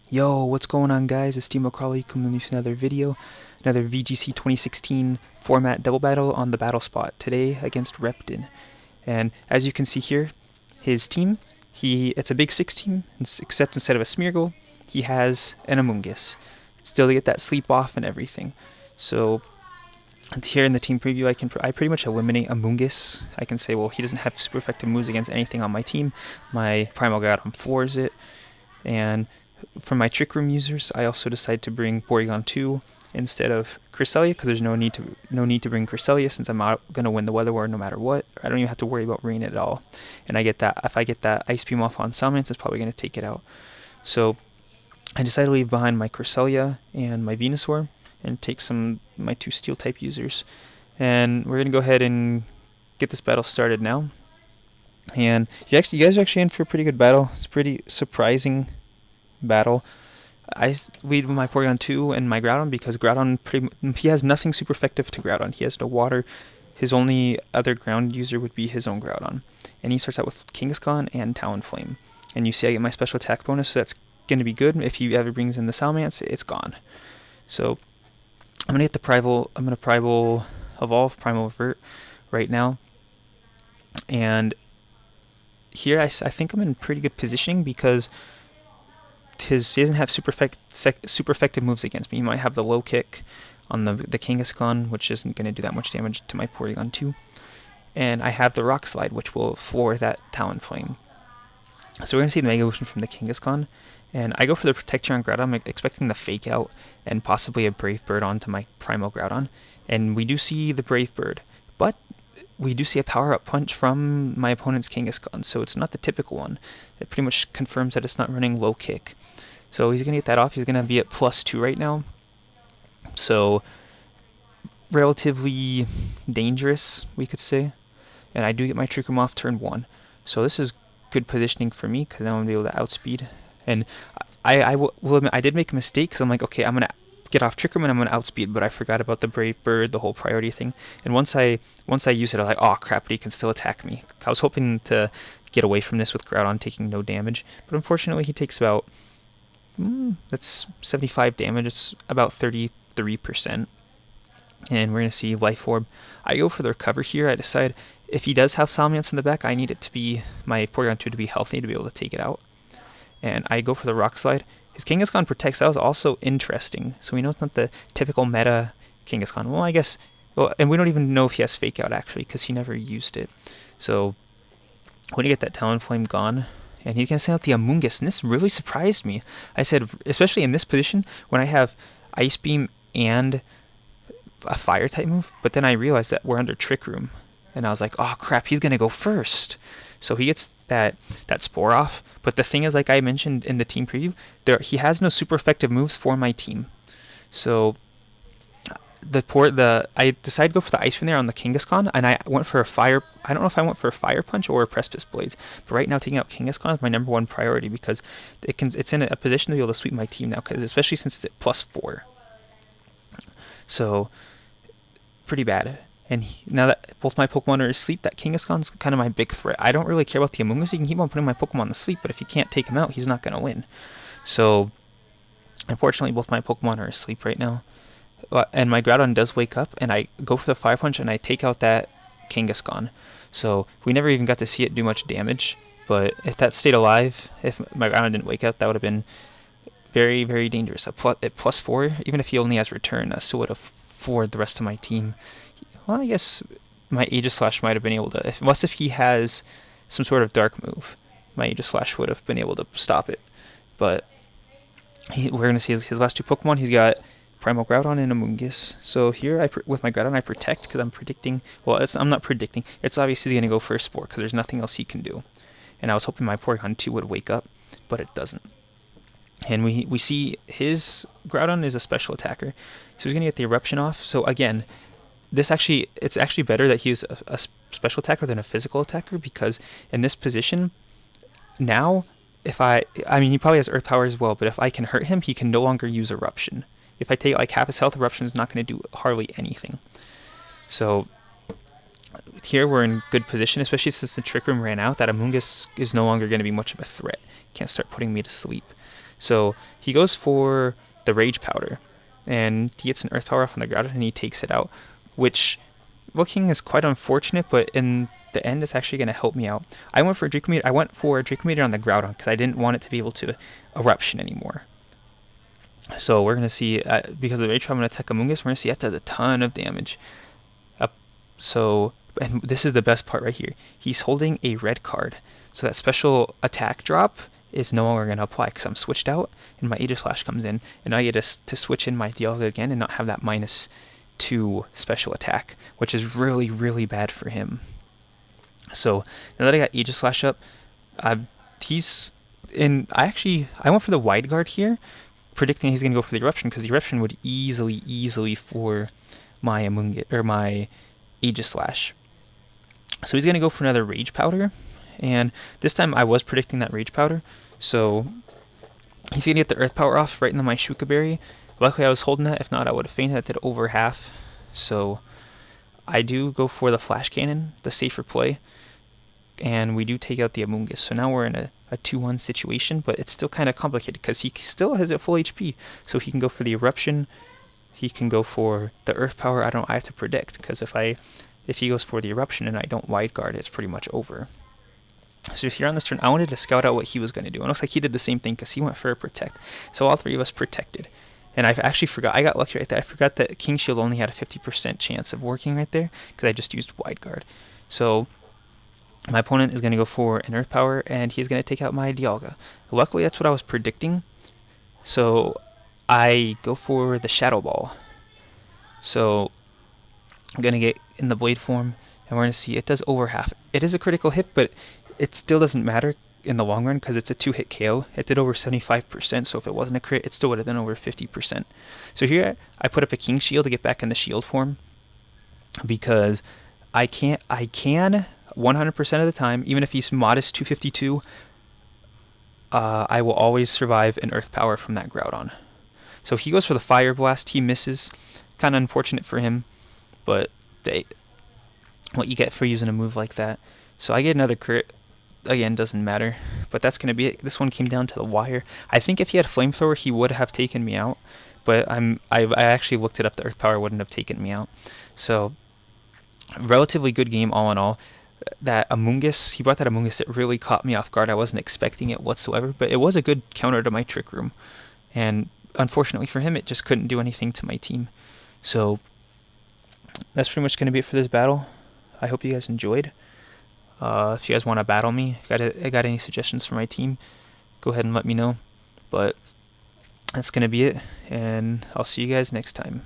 Yo, what's going on, guys? It's Steve McCrawley coming with another video, another VGC 2016 format double battle on the battle spot, today against Repton. And as you can see here, his team, it's a big 6 team, except instead of a Smeargle, he has an Amoonguss. Still to get that sleep off and everything. So here in the team preview, I pretty much eliminate Amoonguss. I can say, well, he doesn't have super effective moves against anything on my team. My Primal Groudon floors it, and for my Trick Room users, I also decide to bring Porygon 2 instead of Cresselia, because there's no need to bring Cresselia since I'm going to win the Weather War no matter what. I don't even have to worry about rain at all. And if I get that Ice Beam off on Salamence, it's probably going to take it out. So I decided to leave behind my Cresselia and my Venusaur and take my 2 Steel type users. And we're going to go ahead and get this battle started now. And you guys are actually in for a pretty good battle. It's pretty surprising battle. I lead with my Porygon 2 and my Groudon because Groudon, he has nothing super effective to Groudon. He has no water. His only other ground user would be his own Groudon. And he starts out with Kangaskhan and Talonflame. And you see I get my special attack bonus, so that's going to be good. If he ever brings in the Salamence, it's gone. So I'm going to get the Primal Evolve, Primal Revert right now. And here I think I'm in pretty good positioning because he doesn't have super effective moves against me. He might have the low kick on the Kangaskhan, which isn't going to do that much damage to my Porygon 2. And I have the Rock Slide, which will floor that Talonflame. So we're going to see the Mega Evolution from the Kangaskhan. And I go for the Protector on Groudon. I'm expecting the Fake Out and possibly a Brave Bird onto my Primal Groudon. And we do see the Brave Bird. But we do see a power-up punch from my opponent's Kangaskhan, so it's not the typical one. It pretty much confirms that it's not running low kick. So he's going to get that off. He's going to be at +2 right now. So relatively dangerous, we could say. And I do get my Trick Room off turn 1. So this is good positioning for me, because now I'm going to be able to outspeed. And I will admit, I did make a mistake, because I'm like, okay, I'm going to get off Trick Room and I'm going to outspeed, but I forgot about the Brave Bird, the whole priority thing. And once I use it, I was like, oh crap, but he can still attack me. I was hoping to get away from this with Groudon taking no damage, but unfortunately he takes about, that's 75 damage, it's about 33%. And we're going to see Life Orb. I go for the Recover here. I decide if he does have Salamence in the back, I need it to be, my Porygon 2 to be healthy to be able to take it out. And I go for the Rock Slide. His Kangaskhan protects. That was also interesting. So we know it's not the typical meta Kangaskhan. Well, I guess, and we don't even know if he has Fake Out actually, because he never used it. So when you get that Talonflame gone, and he's gonna send out the Amoonguss, and this really surprised me. I said, especially in this position when I have Ice Beam and a Fire type move, but then I realized that we're under Trick Room, and I was like, oh crap, he's gonna go first. So he gets that Spore off. But the thing is, like I mentioned in the team preview, he has no super effective moves for my team. So I decided to go for the Ice Beam there on the Kangaskhan, and I went for a Fire. I don't know if I went for a Fire Punch or a Precipice Blades. But right now, taking out Kangaskhan is my #1 priority because it's in a position to be able to sweep my team now, especially since it's at +4. So pretty bad. And now that both my Pokemon are asleep, that Kangaskhan's kind of my big threat. I don't really care about the Amoonguss. You can keep on putting my Pokemon to sleep, but if you can't take him out, he's not going to win. So, unfortunately, both my Pokemon are asleep right now. And my Groudon does wake up, and I go for the Fire Punch, and I take out that Kangaskhan. So, we never even got to see it do much damage. But if that stayed alive, if my Groudon didn't wake up, that would have been very, very dangerous. At +4, even if he only has Return, I still would have floored the rest of my team. Well, I guess my Aegislash might have been able to, unless if he has some sort of dark move, my Aegislash would have been able to stop it. But we're going to see his last 2 Pokemon. He's got Primal Groudon and Amoonguss. So here, with my Groudon, I protect, because I'm predicting, well, I'm not predicting, it's obviously going to go for a Spore, because there's nothing else he can do. And I was hoping my Porygon 2 would wake up, but it doesn't. And we see his Groudon is a special attacker, so he's going to get the Eruption off. So again, it's actually better that he's a special attacker than a physical attacker, because in this position, now, I mean, he probably has Earth Power as well, but if I can hurt him, he can no longer use Eruption. If I take like half his health, Eruption is not going to do hardly anything. So here we're in good position, especially since the Trick Room ran out. That Amoonguss is no longer going to be much of a threat. Can't start putting me to sleep. So he goes for the Rage Powder, and he gets an Earth Power off on the ground, and he takes it out, which looking is quite unfortunate, but in the end, it's actually going to help me out. I went for Draco Meteor on the Groudon because I didn't want it to be able to Eruption anymore. So we're going to see, because of the Rage Powder, I'm going to attack Amoonguss. We're going to see that does a ton of damage. And this is the best part right here. He's holding a red card. So that special attack drop is no longer going to apply because I'm switched out, and my Aegislash comes in, and I get to switch in my Dialga again and not have that -2 special attack, which is really, really bad for him. So now that I got Aegislash up, I went for the Wide Guard here, predicting he's going to go for the Eruption, because the Eruption would easily for my Amoonguss or my Aegislash. So he's going to go for another Rage Powder, and this time I was predicting that Rage Powder, so he's going to get the Earth Power off right into my Shuka Berry. Luckily I was holding that, if not I would have fainted. That did over half, so I do go for the Flash Cannon, the safer play, and we do take out the Amoonguss. So now we're in a 2-1 situation, but it's still kind of complicated because he still has a full HP, so he can go for the Eruption, he can go for the Earth Power. I have to predict, because if he goes for the Eruption and I don't Wide Guard, it's pretty much over. So here on this turn, I wanted to scout out what he was going to do. And it looks like he did the same thing because he went for a Protect. So all three of us protected. And I actually forgot, I got lucky right there. I forgot that King Shield only had a 50% chance of working right there because I just used Wide Guard. So my opponent is going to go for an Earth Power, and he's going to take out my Dialga. Luckily, that's what I was predicting. So I go for the Shadow Ball. So I'm going to get in the Blade form, and we're going to see it does over half. It is a critical hit, but it still doesn't matter in the long run because it's a 2-hit KO. It did over 75%, so if it wasn't a crit, it still would have done over 50%. So here I put up a King Shield to get back in the shield form, because I can 100% of the time, even if he's modest 252, I will always survive an Earth Power from that Groudon. So he goes for the Fire Blast, he misses. Kind of unfortunate for him, but what you get for using a move like that. So I get another crit. Again, doesn't matter, but that's going to be it. This one came down to the wire. I think if he had Flamethrower, he would have taken me out, but I actually looked it up. The Earth Power wouldn't have taken me out. So relatively good game all in all. That Amoonguss, he brought that Amoonguss, it really caught me off guard. I wasn't expecting it whatsoever, but it was a good counter to my Trick Room, and unfortunately for him, it just couldn't do anything to my team. So that's pretty much going to be it for this battle. I hope you guys enjoyed. If you guys want to battle me, got any suggestions for my team, go ahead and let me know. But that's going to be it, and I'll see you guys next time.